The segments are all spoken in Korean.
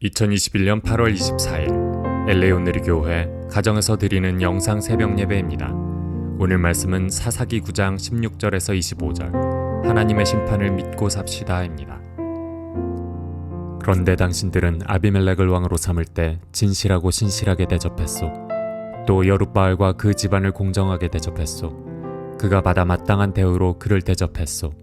2021년 8월 24일 LA 온누리교회 가정에서 드리는 영상 새벽 예배입니다. 오늘 말씀은 사사기 9장 16절에서 25절 하나님의 심판을 믿고 삽시다입니다. 그런데 당신들은 아비멜렉을 왕으로 삼을 때 진실하고 신실하게 대접했소. 또 여룻바알과 그 집안을 공정하게 대접했소. 그가 받아 마땅한 대우로 그를 대접했소.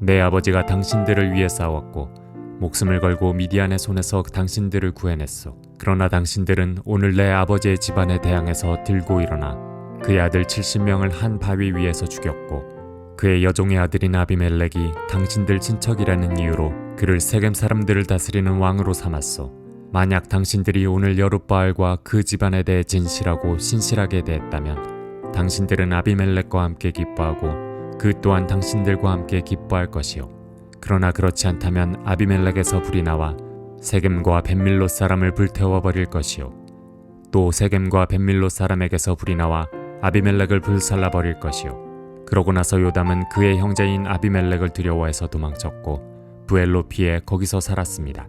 내 아버지가 당신들을 위해 싸웠고 목숨을 걸고 미디안의 손에서 당신들을 구해냈소. 그러나 당신들은 오늘 내 아버지의 집안에 대항해서 들고 일어나 그의 아들 70명을 한 바위 위에서 죽였고 그의 여종의 아들인 아비멜렉이 당신들 친척이라는 이유로 그를 세겜 사람들을 다스리는 왕으로 삼았소. 만약 당신들이 오늘 여룻바알과 그 집안에 대해 진실하고 신실하게 대했다면 당신들은 아비멜렉과 함께 기뻐하고 그 또한 당신들과 함께 기뻐할 것이요. 그러나 그렇지 않다면 아비멜렉에서 불이 나와 세겜과 벳밀롯 사람을 불태워 버릴 것이요. 또 세겜과 벳밀롯 사람에게서 불이 나와 아비멜렉을 불살라 버릴 것이요. 그러고 나서 요담은 그의 형제인 아비멜렉을 두려워해서 도망쳤고 부엘로 피해 거기서 살았습니다.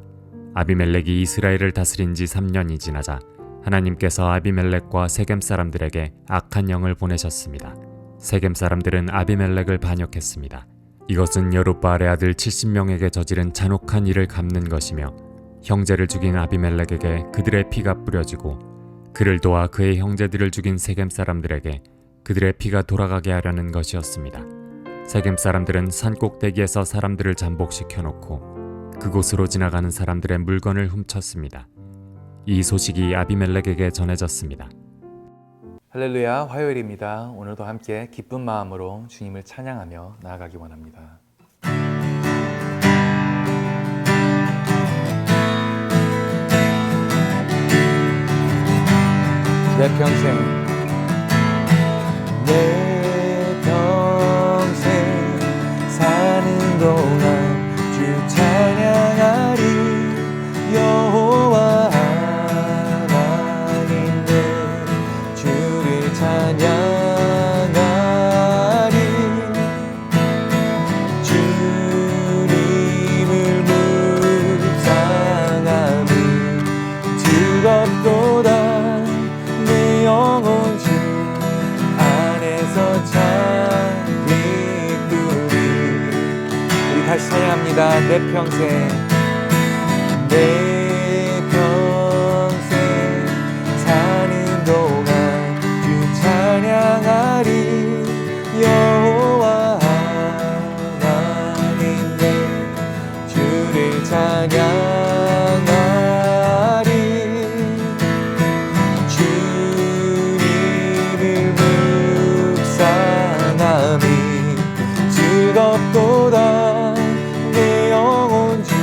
아비멜렉이 이스라엘을 다스린 지 3년이 지나자 하나님께서 아비멜렉과 세겜 사람들에게 악한 영을 보내셨습니다. 세겜 사람들은 아비멜렉을 반역했습니다. 이것은 여룻바알의 아들 70명에게 저지른 잔혹한 일을 갚는 것이며 형제를 죽인 아비멜렉에게 그들의 피가 뿌려지고 그를 도와 그의 형제들을 죽인 세겜 사람들에게 그들의 피가 돌아가게 하려는 것이었습니다. 세겜 사람들은 산 꼭대기에서 사람들을 잠복시켜 놓고 그곳으로 지나가는 사람들의 물건을 훔쳤습니다. 이 소식이 아비멜렉에게 전해졌습니다. 할렐루야, 화요일입니다. 오늘도 함께 기쁜 마음으로 주님을 찬양하며 나아가기 원합니다. 내 평생 사는 동안 주 찬양하리. 여호와 찬양하리. 주님을 묵상함이 즐겁도다. 내 영혼 주 안에서 참 기쁘리. 우리 다시 찬양합니다. 내 평생 사는 동안 찬양하리. 여호와 하나님의 주를 찬양하리. 주님을 묵상함이 즐겁도다. 내 영혼 주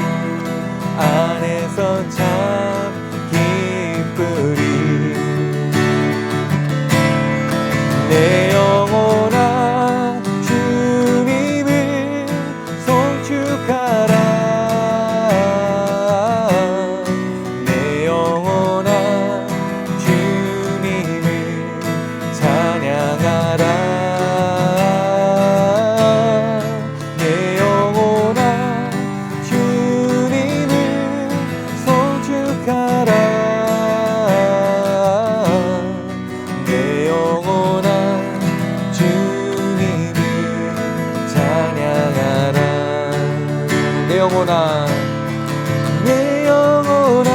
안에서 참 기쁘리. 내 영혼아 주님을 송축하라. 내 영혼아 주님을 찬양하라. 내 영혼아 주님을 송축하라. 내 영혼아 주님을 찬양하라. 내 영혼아 내 영혼아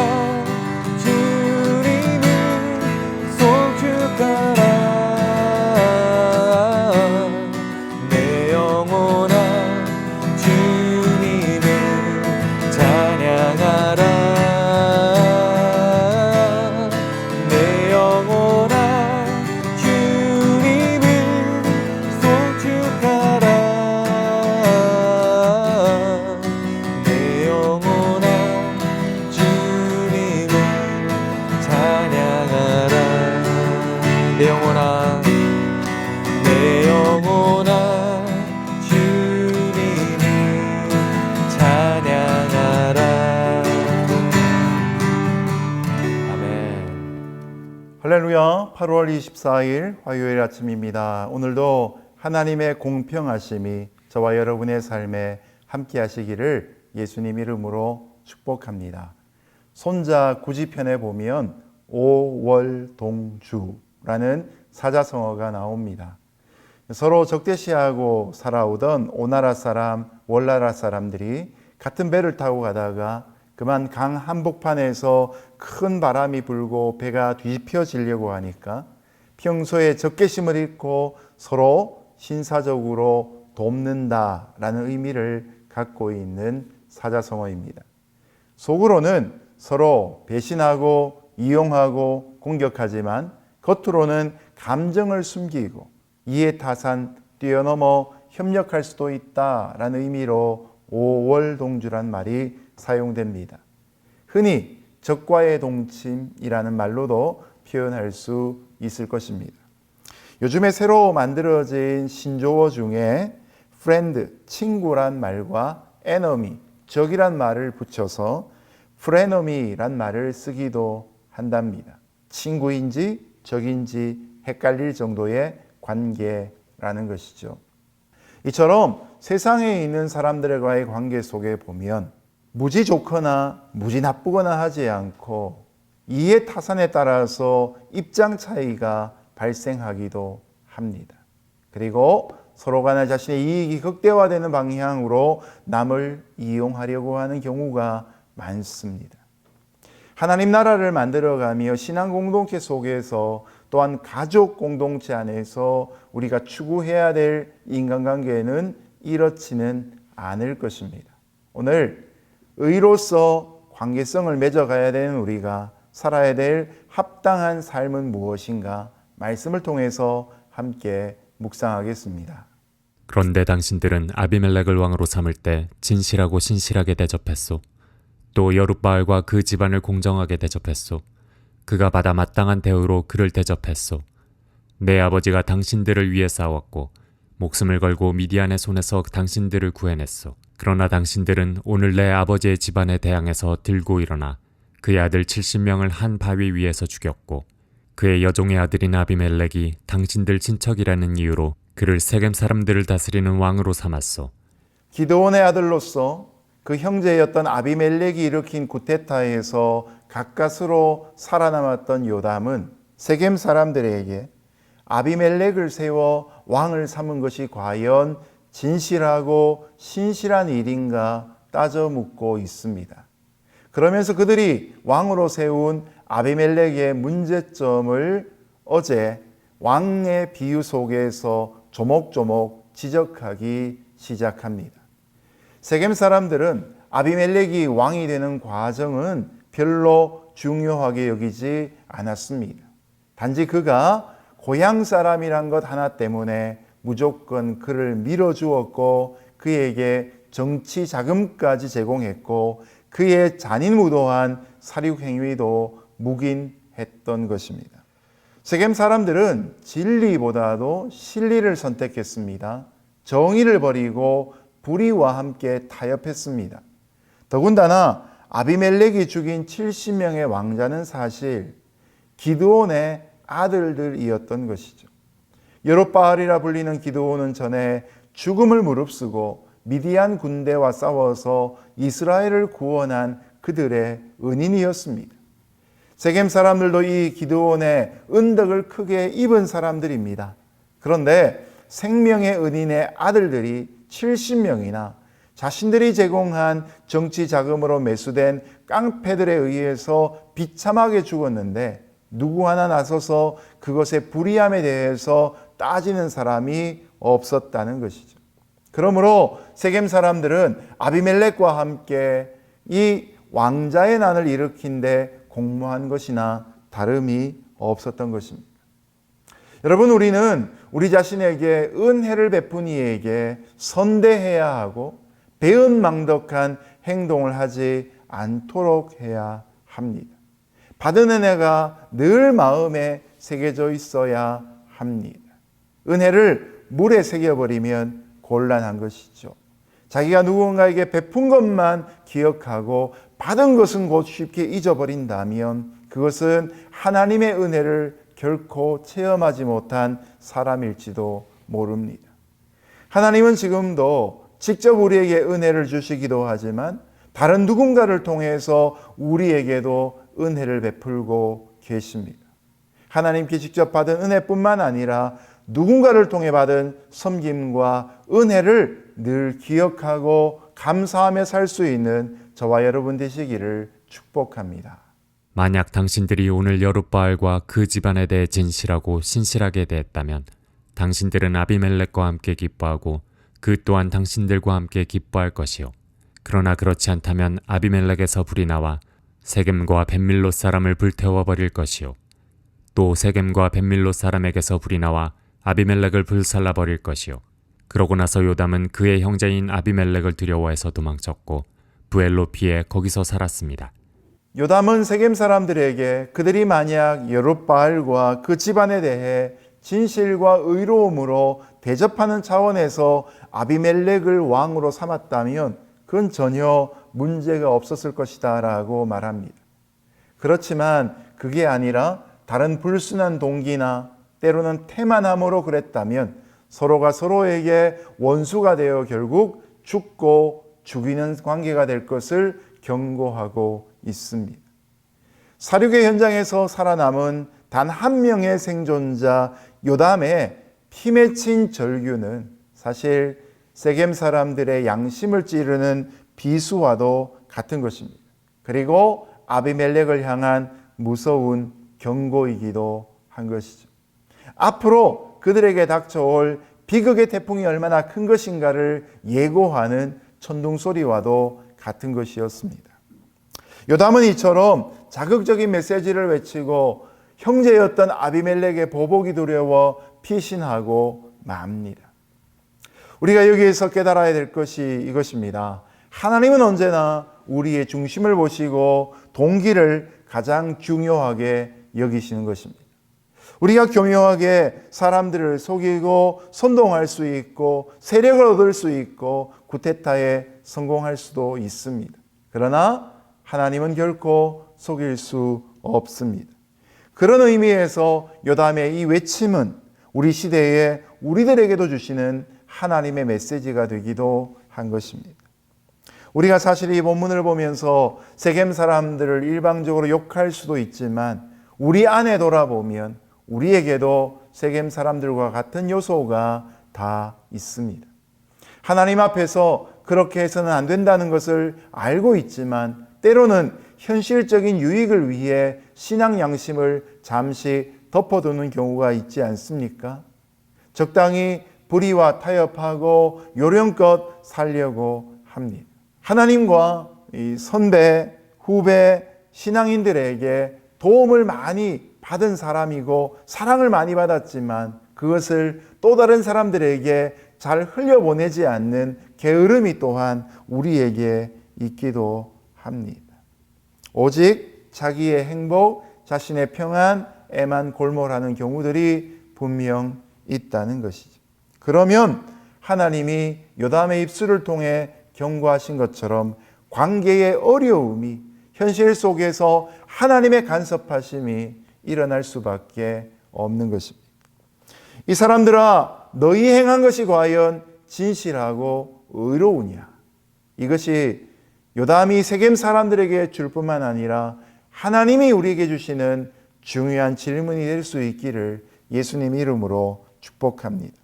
주님을 송축하라. 내 영혼아 주님을 찬양하라. 내 영혼아 주님을 송축하라. 내 영혼아 주님을 찬양하라. 내 영혼아 내 영혼아 주님을 찬양하라. 아멘. 할렐루야. 8월 24일 화요일 아침입니다. 오늘도 하나님의 공평하심이 저와 여러분의 삶에 함께 하시기를 예수님 이름으로 축복합니다. 손자 구지편에 보면 오월동주라는 사자성어가 나옵니다. 서로 적대시하고 살아오던 오나라 사람, 월나라 사람들이 같은 배를 타고 가다가 그만 강 한복판에서 큰 바람이 불고 배가 뒤집혀지려고 하니까 평소에 적개심을 잃고 서로 신사적으로 돕는다라는 의미를 갖고 있는 사자성어입니다. 속으로는 서로 배신하고 이용하고 공격하지만 겉으로는 감정을 숨기고 이해타산 뛰어넘어 협력할 수도 있다라는 의미로 오월동주란 말이 사용됩니다. 흔히 적과의 동침이라는 말로도 표현할 수 있을 것입니다. 요즘에 새로 만들어진 신조어 중에 friend, 친구란 말과 enemy, 적이란 말을 붙여서 frenemies 말을 쓰기도 한답니다. 친구인지 적인지 헷갈릴 정도의 관계라는 것이죠. 이처럼 세상에 있는 사람들과의 관계 속에 보면 무지 좋거나 무지 나쁘거나 하지 않고 이해 타산에 따라서 입장 차이가 발생하기도 합니다. 그리고 서로 간에 자신의 이익이 극대화되는 방향으로 남을 이용하려고 하는 경우가 많습니다. 하나님 나라를 만들어가며 신앙 공동체 속에서 또한 가족 공동체 안에서 우리가 추구해야 될 인간관계는 이렇지는 않을 것입니다. 오늘 의로서 관계성을 맺어가야 되는 우리가 살아야 될 합당한 삶은 무엇인가 말씀을 통해서 함께 묵상하겠습니다. 그런데 당신들은 아비멜렉을 왕으로 삼을 때 진실하고 신실하게 대접했소. 또 여룻바알과 그 집안을 공정하게 대접했소. 그가 받아 마땅한 대우로 그를 대접했소. 내 아버지가 당신들을 위해 싸웠고 목숨을 걸고 미디안의 손에서 당신들을 구해냈소. 그러나 당신들은 오늘 내 아버지의 집안에 대항해서 들고 일어나 그의 아들 70명을 한 바위 위에서 죽였고 그의 여종의 아들인 아비멜렉이 당신들 친척이라는 이유로 그를 세겜 사람들을 다스리는 왕으로 삼았소. 기드온의 아들로서 그 형제였던 아비멜렉이 일으킨 구테타에서 가까스로 살아남았던 요담은 세겜 사람들에게 아비멜렉을 세워 왕을 삼은 것이 과연 진실하고 신실한 일인가 따져 묻고 있습니다. 그러면서 그들이 왕으로 세운 아비멜렉의 문제점을 어제 왕의 비유 속에서 조목조목 지적하기 시작합니다. 세겜 사람들은 아비멜렉이 왕이 되는 과정은 별로 중요하게 여기지 않았습니다. 단지 그가 고향 사람이란 것 하나 때문에 무조건 그를 밀어주었고 그에게 정치 자금까지 제공했고 그의 잔인무도한 살육 행위도 묵인했던 것입니다. 세겜 사람들은 진리보다도 실리를 선택했습니다. 정의를 버리고 불의와 함께 타협했습니다. 더군다나 아비멜렉이 죽인 70명의 왕자는 사실 기드온의 아들들이었던 것이죠. 여룻바알이라 불리는 기드온은 전에 죽음을 무릅쓰고 미디안 군대와 싸워서 이스라엘을 구원한 그들의 은인이었습니다. 세겜 사람들도 이 기드온의 은덕을 크게 입은 사람들입니다. 그런데 생명의 은인의 아들들이 70명이나 자신들이 제공한 정치 자금으로 매수된 깡패들에 의해서 비참하게 죽었는데 누구 하나 나서서 그것의 불의함에 대해서 따지는 사람이 없었다는 것이죠. 그러므로 세겜 사람들은 아비멜렉과 함께 이 왕자의 난을 일으킨 데 공모한 것이나 다름이 없었던 것입니다. 여러분, 우리는 우리 자신에게 은혜를 베푼 이에게 선대해야 하고 배은망덕한 행동을 하지 않도록 해야 합니다. 받은 은혜가 늘 마음에 새겨져 있어야 합니다. 은혜를 물에 새겨버리면 곤란한 것이죠. 자기가 누군가에게 베푼 것만 기억하고 받은 것은 곧 쉽게 잊어버린다면 그것은 하나님의 은혜를 결코 체험하지 못한 사람일지도 모릅니다. 하나님은 지금도 직접 우리에게 은혜를 주시기도 하지만 다른 누군가를 통해서 우리에게도 은혜를 베풀고 계십니다. 하나님께 직접 받은 은혜뿐만 아니라 누군가를 통해 받은 섬김과 은혜를 늘 기억하고 감사하며 살 수 있는 저와 여러분 되시기를 축복합니다. 만약 당신들이 오늘 여룻바알과 그 집안에 대해 진실하고 신실하게 대했다면 당신들은 아비멜렉과 함께 기뻐하고 그 또한 당신들과 함께 기뻐할 것이요. 그러나 그렇지 않다면 아비멜렉에서 불이 나와 세겜과 벳밀롯 사람을 불태워 버릴 것이요. 또 세겜과 벳밀롯 사람에게서 불이 나와 아비멜렉을 불살라 버릴 것이요. 그러고 나서 요담은 그의 형제인 아비멜렉을 두려워해서 도망쳤고 부엘로 피해 거기서 살았습니다. 요담은 세겜 사람들에게 그들이 만약 여룻바알과 그 집안에 대해 진실과 의로움으로 대접하는 차원에서 아비멜렉을 왕으로 삼았다면 그건 전혀 문제가 없었을 것이다 라고 말합니다. 그렇지만 그게 아니라 다른 불순한 동기나 때로는 태만함으로 그랬다면 서로가 서로에게 원수가 되어 결국 죽고 죽이는 관계가 될 것을 경고하고 있습니다. 사륙의 현장에서 살아남은 단 한 명의 생존자 요담의 피 맺힌 절규는 사실 세겜 사람들의 양심을 찌르는 비수와도 같은 것입니다. 그리고 아비멜렉을 향한 무서운 경고이기도 한 것이죠. 앞으로 그들에게 닥쳐올 비극의 태풍이 얼마나 큰 것인가를 예고하는 천둥 소리와도 같은 것이었습니다. 요담은 이처럼 자극적인 메시지를 외치고 형제였던 아비멜렉의 보복이 두려워 피신하고 맙니다. 우리가 여기에서 깨달아야 될 것이 이것입니다. 하나님은 언제나 우리의 중심을 보시고 동기를 가장 중요하게 여기시는 것입니다. 우리가 교묘하게 사람들을 속이고 선동할 수 있고 세력을 얻을 수 있고 쿠데타에 성공할 수도 있습니다. 그러나 하나님은 결코 속일 수 없습니다. 그런 의미에서 요담의 이 외침은 우리 시대에 우리들에게도 주시는 하나님의 메시지가 되기도 한 것입니다. 우리가 사실 이 본문을 보면서 세겜 사람들을 일방적으로 욕할 수도 있지만 우리 안에 돌아보면 우리에게도 세겜 사람들과 같은 요소가 다 있습니다. 하나님 앞에서 그렇게 해서는 안 된다는 것을 알고 있지만 때로는 현실적인 유익을 위해 신앙 양심을 잠시 덮어두는 경우가 있지 않습니까? 적당히 불의와 타협하고 요령껏 살려고 합니다. 하나님과 이 선배, 후배, 신앙인들에게 도움을 많이 받은 사람이고 사랑을 많이 받았지만 그것을 또 다른 사람들에게 잘 흘려보내지 않는 게으름이 또한 우리에게 있기도 합니다. 오직 자기의 행복, 자신의 평안에만 골몰하는 경우들이 분명 있다는 것이죠. 그러면 하나님이 요담의 입술을 통해 경고하신 것처럼 관계의 어려움이 현실 속에서 하나님의 간섭하심이 일어날 수밖에 없는 것입니다. 이 사람들아, 너희 행한 것이 과연 진실하고 의로우냐? 이것이 요담이 세겜 사람들에게 줄 뿐만 아니라 하나님이 우리에게 주시는 중요한 질문이 될 수 있기를 예수님 이름으로 축복합니다.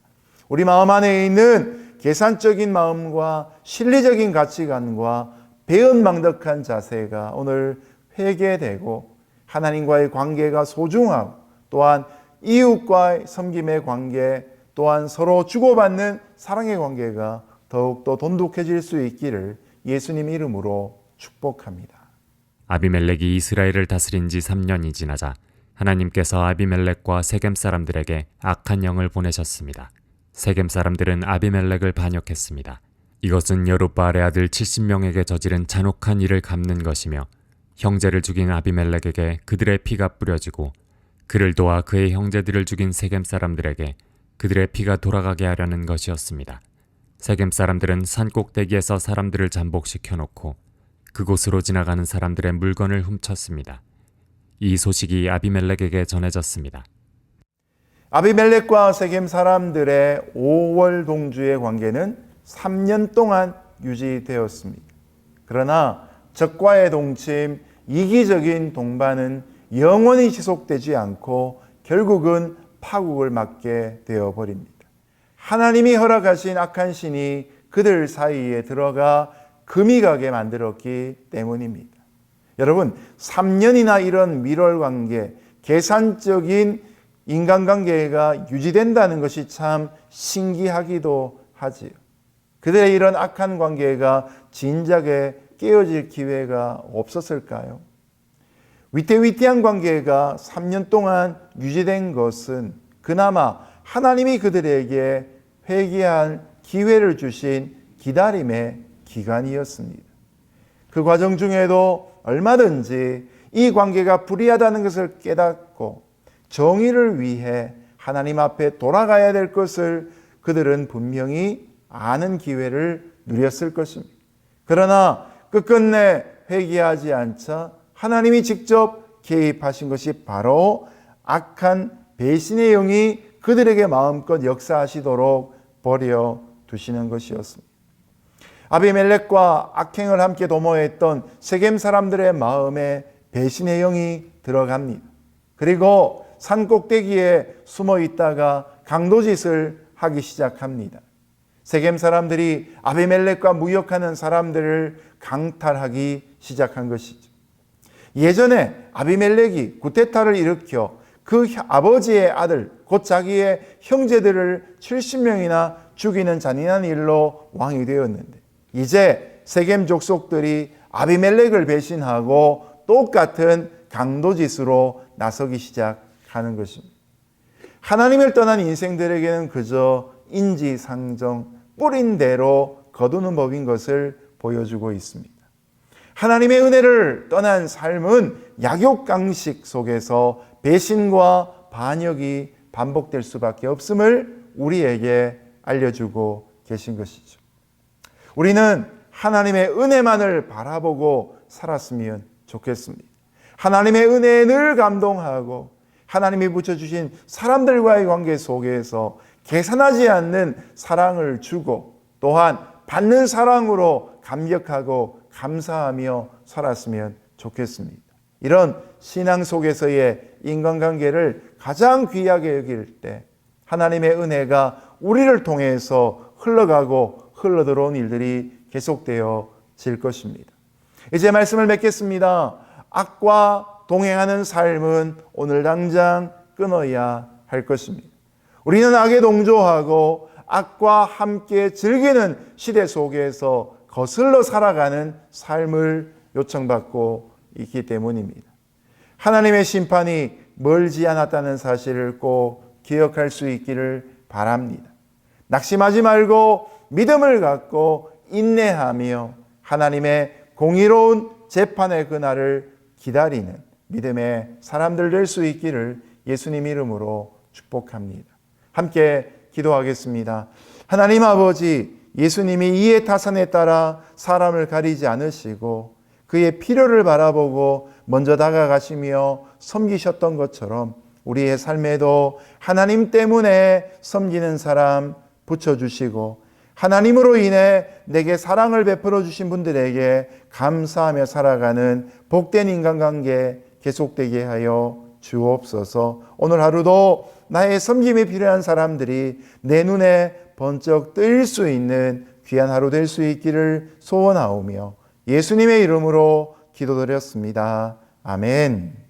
우리 마음 안에 있는 계산적인 마음과 실리적인 가치관과 배은망덕한 자세가 오늘 회개되고 하나님과의 관계가 소중하고 또한 이웃과의 섬김의 관계 또한 서로 주고받는 사랑의 관계가 더욱더 돈독해질 수 있기를 예수님 이름으로 축복합니다. 아비멜렉이 이스라엘을 다스린 지 3년이 지나자 하나님께서 아비멜렉과 세겜 사람들에게 악한 영을 보내셨습니다. 세겜 사람들은 아비멜렉을 반역했습니다. 이것은 여룻바알의 아들 70명에게 저지른 잔혹한 일을 갚는 것이며 형제를 죽인 아비멜렉에게 그들의 피가 뿌려지고 그를 도와 그의 형제들을 죽인 세겜 사람들에게 그들의 피가 돌아가게 하려는 것이었습니다. 세겜 사람들은 산 꼭대기에서 사람들을 잠복시켜 놓고 그곳으로 지나가는 사람들의 물건을 훔쳤습니다. 이 소식이 아비멜렉에게 전해졌습니다. 아비멜렉과 세겜 사람들의 5월 동주의 관계는 3년 동안 유지되었습니다. 그러나 적과의 동침, 이기적인 동반은 영원히 지속되지 않고 결국은 파국을 맞게 되어버립니다. 하나님이 허락하신 악한 신이 그들 사이에 들어가 금이 가게 만들었기 때문입니다. 여러분, 3년이나 이런 밀월관계, 계산적인 인간관계가 유지된다는 것이 참 신기하기도 하지요. 그들의 이런 악한 관계가 진작에 깨어질 기회가 없었을까요? 위태위태한 관계가 3년 동안 유지된 것은 그나마 하나님이 그들에게 회개할 기회를 주신 기다림의 기간이었습니다. 그 과정 중에도 얼마든지 이 관계가 불의하다는 것을 깨닫고 정의를 위해 하나님 앞에 돌아가야 될 것을 그들은 분명히 아는 기회를 누렸을 것입니다. 그러나 끝끝내 회개하지 않자 하나님이 직접 개입하신 것이 바로 악한 배신의 영이 그들에게 마음껏 역사하시도록 버려 두시는 것이었습니다. 아비멜렉과 악행을 함께 도모했던 세겜 사람들의 마음에 배신의 영이 들어갑니다. 그리고 산 꼭대기에 숨어 있다가 강도짓을 하기 시작합니다. 세겜 사람들이 아비멜렉과 무역하는 사람들을 강탈하기 시작한 것이죠. 예전에 아비멜렉이 구테타를 일으켜 그 아버지의 아들, 곧 자기의 형제들을 70명이나 죽이는 잔인한 일로 왕이 되었는데, 이제 세겜 족속들이 아비멜렉을 배신하고 똑같은 강도짓으로 나서기 시작하는 것입니다. 하나님을 떠난 인생들에게는 그저 인지상정, 뿌린 대로 거두는 법인 것을 보여주고 있습니다. 하나님의 은혜를 떠난 삶은 약육강식 속에서 배신과 반역이 반복될 수밖에 없음을 우리에게 알려주고 계신 것이죠. 우리는 하나님의 은혜만을 바라보고 살았으면 좋겠습니다. 하나님의 은혜에 늘 감동하고 하나님이 붙여주신 사람들과의 관계 속에서 계산하지 않는 사랑을 주고 또한 받는 사랑으로 감격하고 감사하며 살았으면 좋겠습니다. 이런 신앙 속에서의 인간관계를 가장 귀하게 여길 때 하나님의 은혜가 우리를 통해서 흘러가고 흘러들어온 일들이 계속되어질 것입니다. 이제 말씀을 맺겠습니다. 악과 동행하는 삶은 오늘 당장 끊어야 할 것입니다. 우리는 악에 동조하고 악과 함께 즐기는 시대 속에서 거슬러 살아가는 삶을 요청받고 있기 때문입니다. 하나님의 심판이 멀지 않았다는 사실을 꼭 기억할 수 있기를 바랍니다. 낙심하지 말고 믿음을 갖고 인내하며 하나님의 공의로운 재판의 그날을 기다리는 믿음의 사람들 될 수 있기를 예수님 이름으로 축복합니다. 함께 기도하겠습니다. 하나님 아버지, 예수님이 이해 타산에 따라 사람을 가리지 않으시고 그의 필요를 바라보고 먼저 다가가시며 섬기셨던 것처럼 우리의 삶에도 하나님 때문에 섬기는 사람 붙여주시고 하나님으로 인해 내게 사랑을 베풀어 주신 분들에게 감사하며 살아가는 복된 인간관계 계속되게 하여 주옵소서. 오늘 하루도 나의 섬김이 필요한 사람들이 내 눈에 번쩍 뜰 수 있는 귀한 하루 될 수 있기를 소원하오며 예수님의 이름으로 기도드렸습니다. 아멘.